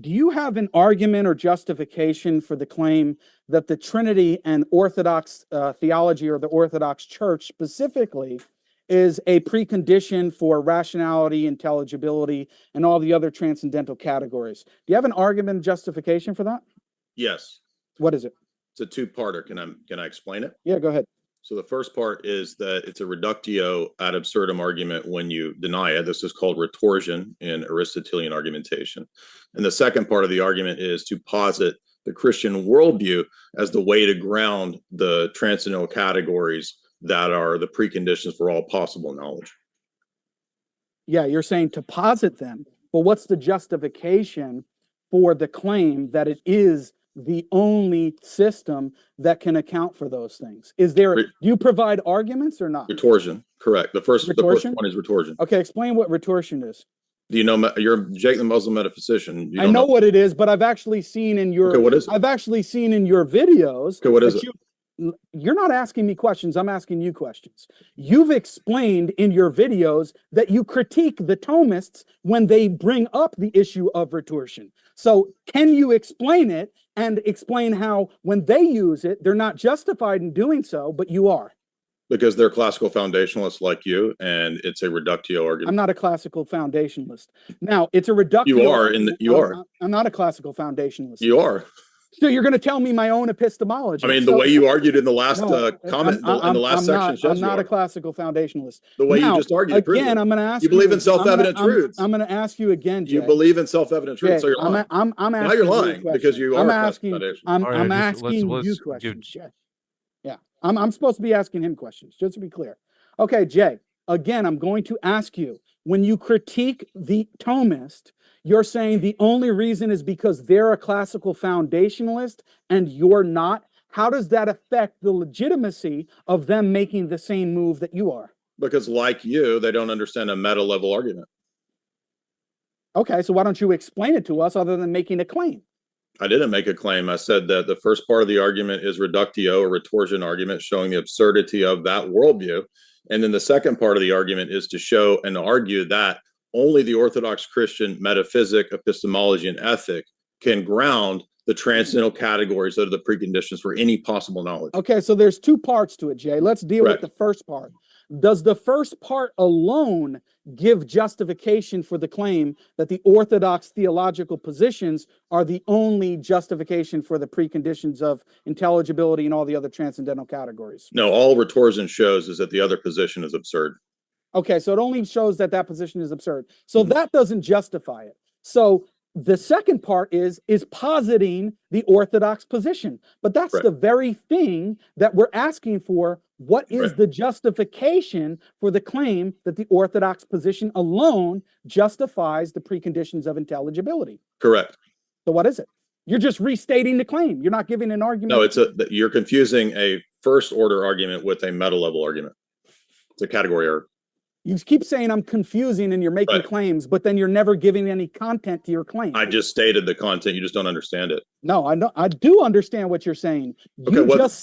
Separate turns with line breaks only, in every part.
do you have an argument or justification for the claim that the Trinity and Orthodox theology, or the Orthodox Church specifically, is a precondition for rationality, intelligibility, and all the other transcendental categories? Do you have an argument and justification for that?
Yes.
What is it?
It's a two-parter. Can I explain it?
Yeah, go ahead.
So the first part is that it's a reductio ad absurdum argument when you deny it. This is called retorsion in Aristotelian argumentation. And the second part of the argument is to posit the Christian worldview as the way to ground the transcendental categories that are the preconditions for all possible knowledge.
Yeah, you're saying to posit them, but what's the justification for the claim that it is the only system that can account for those things? Is there, do you provide arguments or not?
Retorsion, correct. The first one is retorsion.
Okay, explain what retorsion is.
Do you know, you're Jake the Muslim metaphysician.
I know what it is, but I've actually seen in your,
okay, what is it?
I've actually seen in your videos.
Okay, what is it?
You're not asking me questions, I'm asking you questions. You've explained in your videos that you critique the Thomists when they bring up the issue of retorsion. So can you explain it and explain how when they use it, they're not justified in doing so, but you are?
Because they're classical foundationalists like you, and it's a reductio argument.
I'm not a classical foundationalist. Now, it's a reductio.
You are. You are.
I'm not a classical foundationalist.
You are.
So you're going to tell me my own epistemology.
I mean, the way you argued in the last comment, in the last section.
I'm not a classical foundationalist.
The way you just argued.
Again, I'm going to ask
you. You believe in self-evident truths.
I'm going to ask you again, Jay.
You believe in self-evident truths, so you're lying.
I'm asking
now you're lying because you are.
I'm asking you questions, Jay. Yeah, I'm supposed to be asking him questions, just to be clear. Okay, Jay, again, I'm going to ask you, when you critique the Thomist, you're saying the only reason is because they're a classical foundationalist and you're not. How does that affect the legitimacy of them making the same move that you are?
Because like you, they don't understand a meta level argument.
Okay, so why don't you explain it to us other than making a claim?
I didn't make a claim. I said that the first part of the argument is reductio, or retorsion argument, showing the absurdity of that worldview. And then the second part of the argument is to show and argue that only the Orthodox Christian metaphysic, epistemology, and ethic can ground the transcendental categories that are the preconditions for any possible knowledge.
Okay, so there's two parts to it, Jay. Let's deal with the first part. Does the first part alone give justification for the claim that the Orthodox theological positions are the only justification for the preconditions of intelligibility and all the other transcendental categories?
No, all retorsion shows is that the other position is absurd.
Okay, so it only shows that that position is absurd. So that doesn't justify it. So the second part is positing the Orthodox position. But that's the very thing that we're asking for. What is the justification for the claim that the Orthodox position alone justifies the preconditions of intelligibility?
Correct.
So what is it? You're just restating the claim. You're not giving an argument.
No, you're confusing a first order argument with a meta level argument. It's a category error.
You keep saying I'm confusing and you're making claims, but then you're never giving any content to your claim.
I just stated the content. You just don't understand it.
No, I know. I do understand what you're saying. You just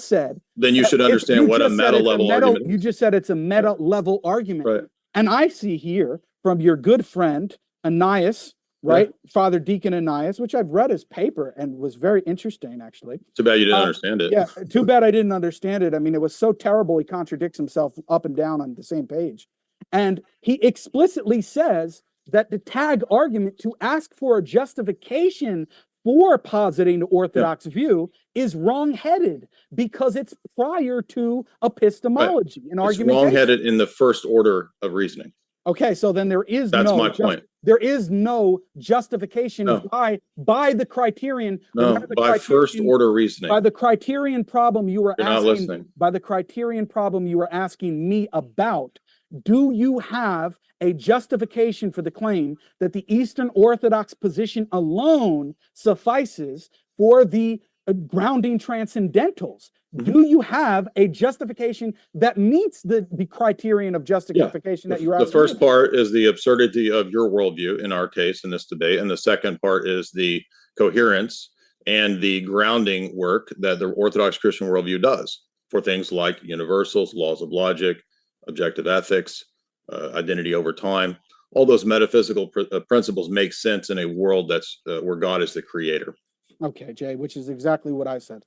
said.
Then you should understand what a meta level argument is.
You just said it's a meta level argument. Right. And I see here from your good friend, Ananias, right? Father Deacon Ananias, which I've read his paper and was very interesting, actually.
Too bad you didn't understand it.
Yeah, too bad I didn't understand it. I mean, it was so terrible. He contradicts himself up and down on the same page. And he explicitly says that the tag argument to ask for a justification for positing the Orthodox view is wrong-headed because it's prior to epistemology and argumentation.
It's wrong-headed in the first order of reasoning.
Okay, so then there is
That's my point.
There is no justification by the criterion.
No, by first order reasoning.
By the criterion problem you were
You're not listening.
By the criterion problem you were asking me about, do you have a justification for the claim that the Eastern Orthodox position alone suffices for the grounding transcendentals? Do you have a justification that meets the criterion of justification that you're asking?
The first part is the absurdity of your worldview, in our case, in this debate. And the second part is the coherence and the grounding work that the Orthodox Christian worldview does for things like universals, laws of logic, objective ethics, identity over time. all those metaphysical principles make sense in a world that's where God is the creator.
Okay, Jay, which is exactly what I said.